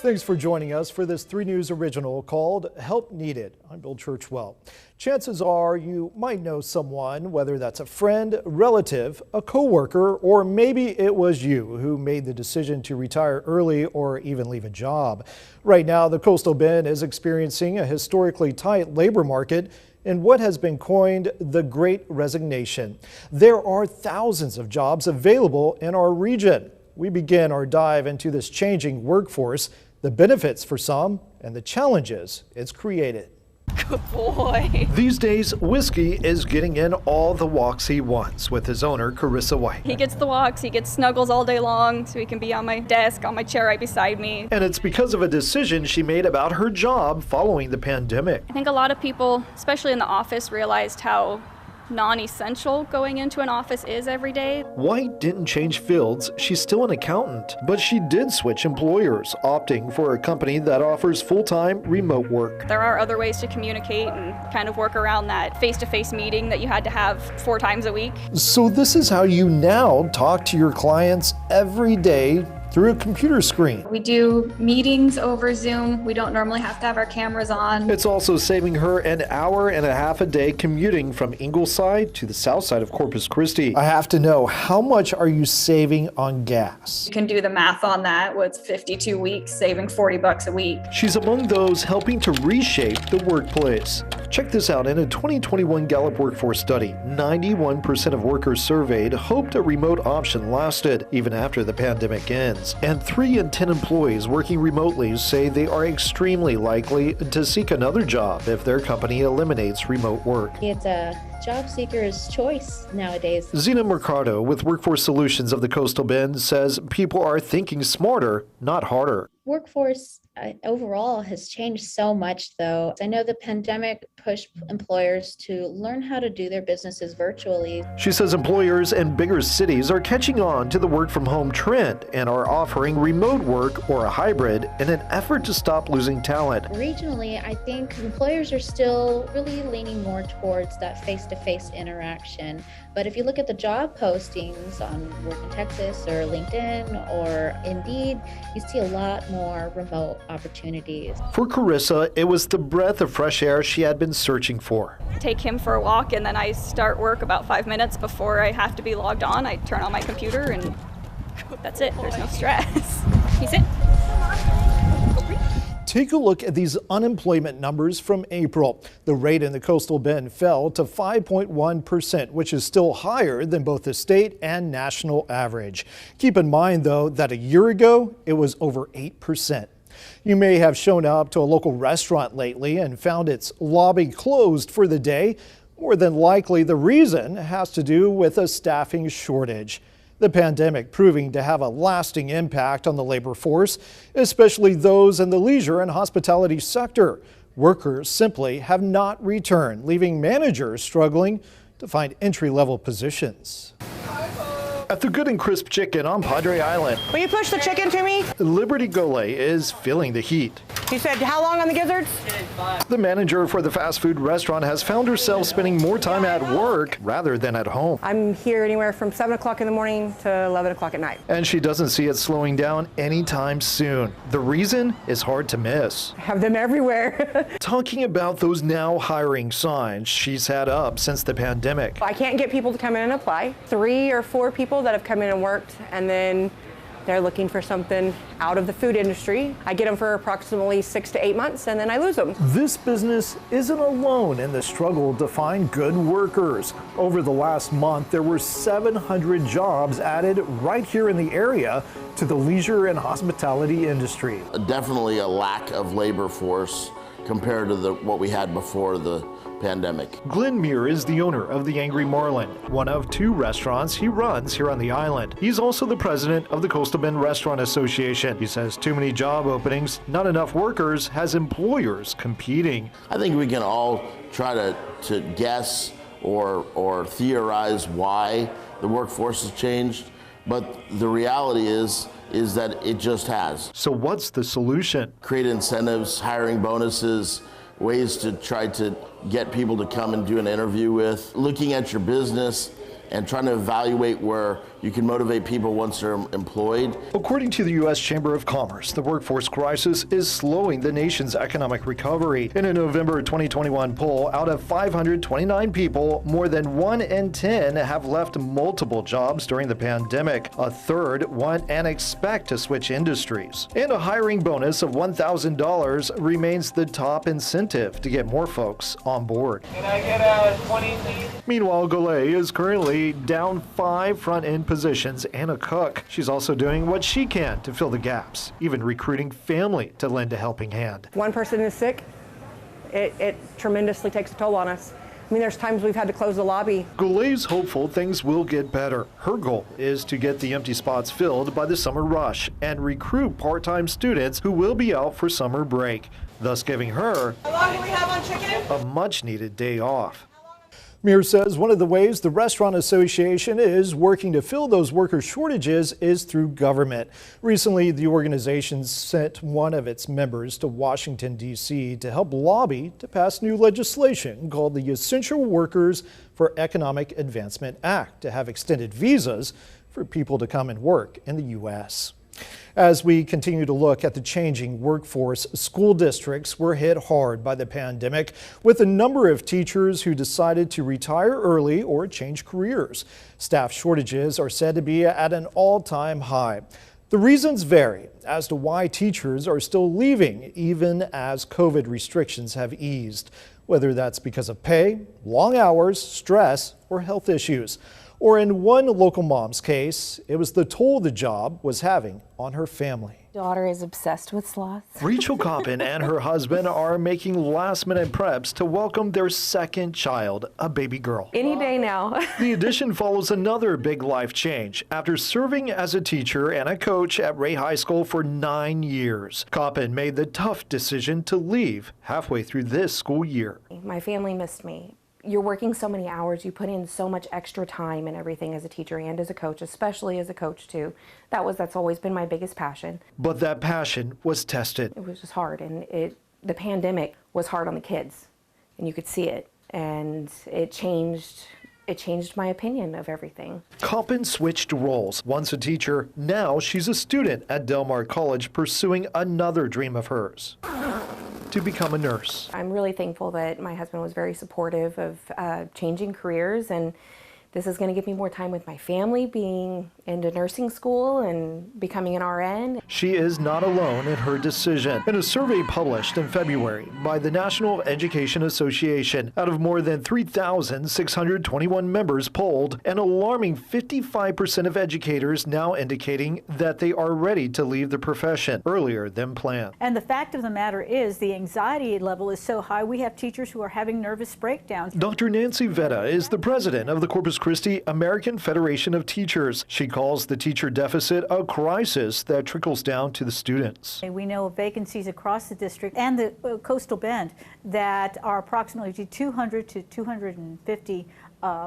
Thanks for joining us for this 3 News original called Help Needed. I'm Bill Churchwell. Chances are you might know someone, whether that's a friend, relative, a coworker, or maybe it was you who made the decision to retire early or even leave a job. Right now, the Coastal Bend is experiencing a historically tight labor market in what has been coined the Great Resignation. There are thousands of jobs available in our region. We begin our dive into this changing workforce, the benefits for some, and the challenges it's created. Good boy. These days, Whiskey is getting in all the walks he wants with his owner, KIII White. He gets the walks, he gets snuggles all day long, so he can be on my desk, on my chair right beside me. And it's because of a decision she made about her job following the pandemic. I think a lot of people, especially in the office, realized how non-essential going into an office is every day. White didn't change fields. She's still an accountant, but she did switch employers, opting for a company that offers full-time remote work. There are other ways to communicate and kind of work around that face-to-face meeting that you had to have 4 times a week. So this is how you now talk to your clients every day through a computer screen. We do meetings over Zoom. We don't normally have to have our cameras on. It's also saving her an hour and a half a day commuting from Ingleside to the south side of Corpus Christi. I have to know, how much are you saving on gas? You can do the math on that. What's 52 weeks, saving $40 a week. She's among those helping to reshape the workplace. Check this out. In a 2021 Gallup workforce study, 91% of workers surveyed hoped a remote option lasted even after the pandemic ends. And 3 in 10 employees working remotely say they are extremely likely to seek another job if their company eliminates remote work. It's a job seeker's choice nowadays. Zena Mercado with Workforce Solutions of the Coastal Bend says people are thinking smarter, not harder. Workforce overall has changed so much, though. I know the pandemic pushed employers to learn how to do their businesses virtually. She says employers in bigger cities are catching on to the work from home trend and are offering remote work or a hybrid in an effort to stop losing talent. Regionally, I think employers are still really leaning more towards that face-to-face interaction. But if you look at the job postings on Work in Texas or LinkedIn or Indeed, you see a lot more remote opportunities. For KIII, it was the breath of fresh air she had been searching for. Take him for a walk, and then I start work about 5 minutes before I have to be logged on. I turn on my computer, and that's it. There's no stress. He's in. Take a look at these unemployment numbers from April. The rate in the Coastal Bend fell to 5.1%, which is still higher than both the state and national average. Keep in mind, though, that a year ago, it was over 8%. You may have shown up to a local restaurant lately and found its lobby closed for the day. More than likely, the reason has to do with a staffing shortage. The pandemic proving to have a lasting impact on the labor force, especially those in the leisure and hospitality sector. Workers simply have not returned, leaving managers struggling to find entry-level positions. At the Good and Crisp Chicken on Padre Island, Will you push the chicken to me? Liberty Golay is feeling the heat. You said how long on the gizzards? The manager for the fast food restaurant has found herself spending more time at work rather than at home. I'm here anywhere from 7 o'clock in the morning to 11 o'clock at night. And she doesn't see it slowing down anytime soon. The reason is hard to miss. I have them everywhere. Talking about those now hiring signs she's had up since the pandemic. I can't get people to come in and apply. 3 or 4 people that have come in and worked, and then they're looking for something out of the food industry. I get them for approximately 6 to 8 months, and then I lose them. This business isn't alone in the struggle to find good workers. Over the last month, there were 700 jobs added right here in the area to the leisure and hospitality industry. Definitely a lack of labor force compared to what we had before the pandemic. Glenn Muir is the owner of the Angry Marlin, one of 2 restaurants he runs here on the island. He's also the president of the Coastal Bend Restaurant Association. He says too many job openings, not enough workers, has employers competing. I think we can all try to guess or theorize why the workforce has changed, but the reality is that it just has. So what's the solution? Create incentives, hiring bonuses, ways to try to get people to come and do an interview with. Looking at your business and trying to evaluate where you can motivate people once they're employed. According to the U.S. Chamber of Commerce, the workforce crisis is slowing the nation's economic recovery. In a November 2021 poll, out of 529 people, more than 1 in 10 have left multiple jobs during the pandemic. A third want and expect to switch industries. And a hiring bonus of $1,000 remains the top incentive to get more folks on board. Can I get a 20, please? Meanwhile, Goulet is currently down 5 front-end positions and a cook. She's also doing what she can to fill the gaps, even recruiting family to lend a helping hand. One person is sick, it tremendously takes a toll on us. I mean, there's times we've had to close the lobby. Goulet's hopeful things will get better. Her goal is to get the empty spots filled by the summer rush and recruit part-time students who will be out for summer break, thus giving her How long do we have on chicken? a much-needed day off. Mir says one of the ways the Restaurant Association is working to fill those worker shortages is through government. Recently, the organization sent one of its members to Washington, D.C. to help lobby to pass new legislation called the Essential Workers for Economic Advancement Act to have extended visas for people to come and work in the U.S. As we continue to look at the changing workforce, school districts were hit hard by the pandemic, with a number of teachers who decided to retire early or change careers. Staff shortages are said to be at an all-time high. The reasons vary as to why teachers are still leaving, even as COVID restrictions have eased, whether that's because of pay, long hours, stress, or health issues. Or in one local mom's case, it was the toll the job was having on her family. Daughter is obsessed with sloths. Rachel Coppin and her husband are making last-minute preps to welcome their second child, a baby girl. Any day now. The addition follows another big life change. After serving as a teacher and a coach at Ray High School for 9 years, Coppin made the tough decision to leave halfway through this school year. My family missed me. You're working so many hours, you put in so much extra time and everything as a teacher and as a coach, especially as a coach too. That's always been my biggest passion. But that passion was tested. It was just hard, and the pandemic was hard on the kids, and you could see it, and it changed my opinion of everything. Coppin switched roles. Once a teacher, now she's a student at Del Mar College pursuing another dream of hers, to become a nurse. I'm really thankful that my husband was very supportive of changing careers, and this is going to give me more time with my family, being into nursing school and becoming an RN. She is not alone in her decision. In a survey published in February by the National Education Association, out of more than 3,621 members polled, an alarming 55% of educators now indicating that they are ready to leave the profession earlier than planned. And the fact of the matter is the anxiety level is so high, we have teachers who are having nervous breakdowns. Dr. Nancy Vetta is the president of the Corpus Christi American Federation of Teachers. She calls the teacher deficit a crisis that trickles down to the students. We know of vacancies across the district and the coastal bend that are approximately 200 to 250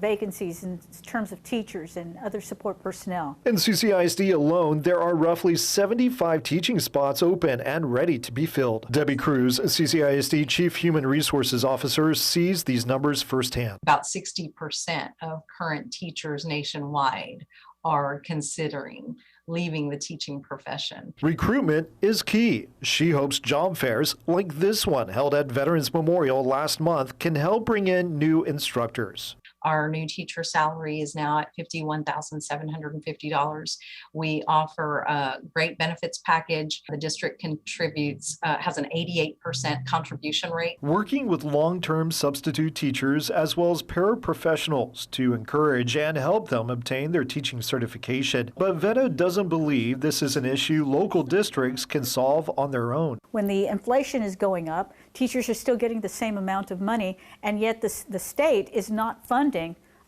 vacancies in terms of teachers and other support personnel. In CCISD alone, there are roughly 75 teaching spots open and ready to be filled. Debbie Cruz, CCISD Chief Human Resources Officer, sees these numbers firsthand. About 60% of current teachers nationwide are considering leaving the teaching profession. Recruitment is key. She hopes job fairs like this one held at Veterans Memorial last month can help bring in new instructors. Our new teacher salary is now at $51,750. We offer a great benefits package. The district contributes, has an 88% contribution rate. Working with long-term substitute teachers as well as paraprofessionals to encourage and help them obtain their teaching certification. But Vetta doesn't believe this is an issue local districts can solve on their own. When the inflation is going up, teachers are still getting the same amount of money, and yet the state is not funding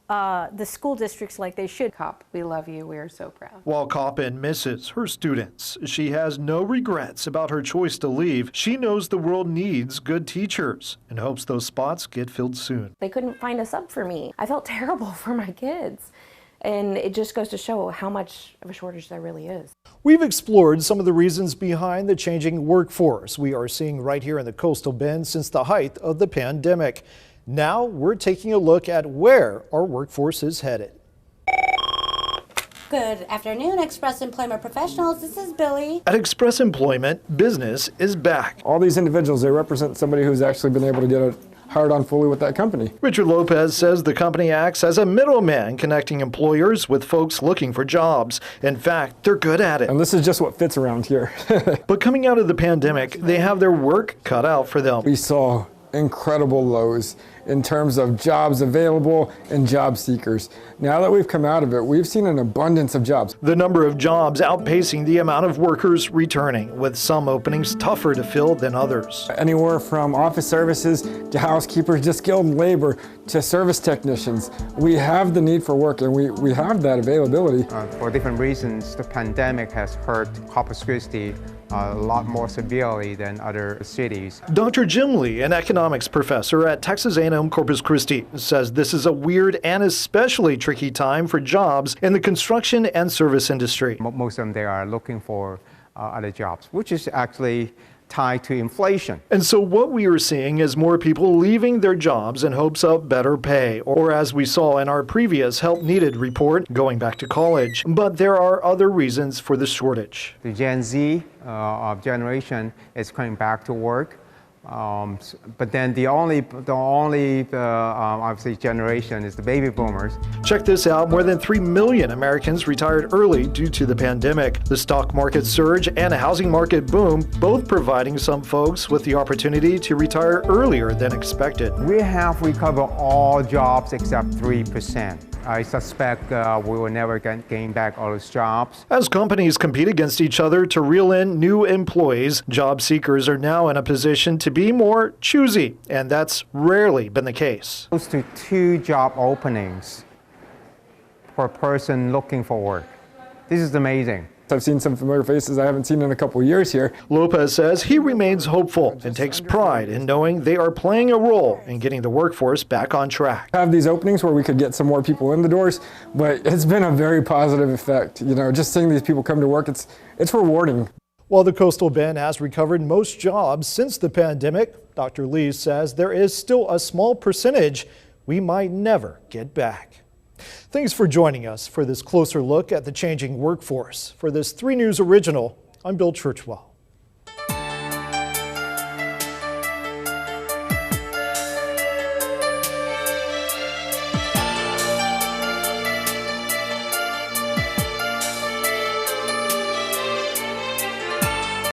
the school districts like they should. Cop, we love you. We are so proud. While Coppin misses her students, she has no regrets about her choice to leave. She knows the world needs good teachers and hopes those spots get filled soon. They couldn't find a sub for me. I felt terrible for my kids. And it just goes to show how much of a shortage there really is. We've explored some of the reasons behind the changing workforce we are seeing right here in the coastal bend since the height of the pandemic. Now we're taking a look at where our workforce is headed. Good afternoon, Express Employment Professionals. This is Billy. At Express Employment, business is back. All these individuals, they represent somebody who's actually been able to get hired on fully with that company. Richard Lopez says the company acts as a middleman connecting employers with folks looking for jobs. In fact, they're good at it. And this is just what fits around here. But coming out of the pandemic, they have their work cut out for them. We saw incredible lows in terms of jobs available and job seekers. Now that we've come out of it, we've seen an abundance of jobs. The number of jobs outpacing the amount of workers returning, with some openings tougher to fill than others. Anywhere from office services to housekeepers to skilled labor to service technicians. We have the need for work and we have that availability. For different reasons, the pandemic has hurt Corpus Christi a lot more severely than other cities. Dr. Jim Lee, an economics professor at Texas A&M Corpus Christi, says this is a weird and especially tricky time for jobs in the construction and service industry. Most of them, they are looking for other jobs, which is actually tied to inflation. And so what we are seeing is more people leaving their jobs in hopes of better pay, or as we saw in our previous Help Needed report, going back to college. But there are other reasons for the shortage. The Gen Z of generation is coming back to work. But then the only obviously generation is the baby boomers. Check this out, more than 3 million Americans retired early due to the pandemic. The stock market surge and a housing market boom, both providing some folks with the opportunity to retire earlier than expected. We have recovered all jobs except 3%. I suspect we will never gain back all those jobs. As companies compete against each other to reel in new employees, job seekers are now in a position to be more choosy, and that's rarely been the case. Close to 2 job openings per person looking for work. This is amazing. I've seen some familiar faces I haven't seen in a couple of years here. Lopez says he remains hopeful and takes pride in knowing they are playing a role in getting the workforce back on track. I have these openings where we could get some more people in the doors, but it's been a very positive effect. You know, just seeing these people come to work, it's rewarding. While the Coastal Bend has recovered most jobs since the pandemic, Dr. Lee says there is still a small percentage we might never get back. Thanks for joining us for this closer look at the changing workforce. For this 3 News Original, I'm Bill Churchwell.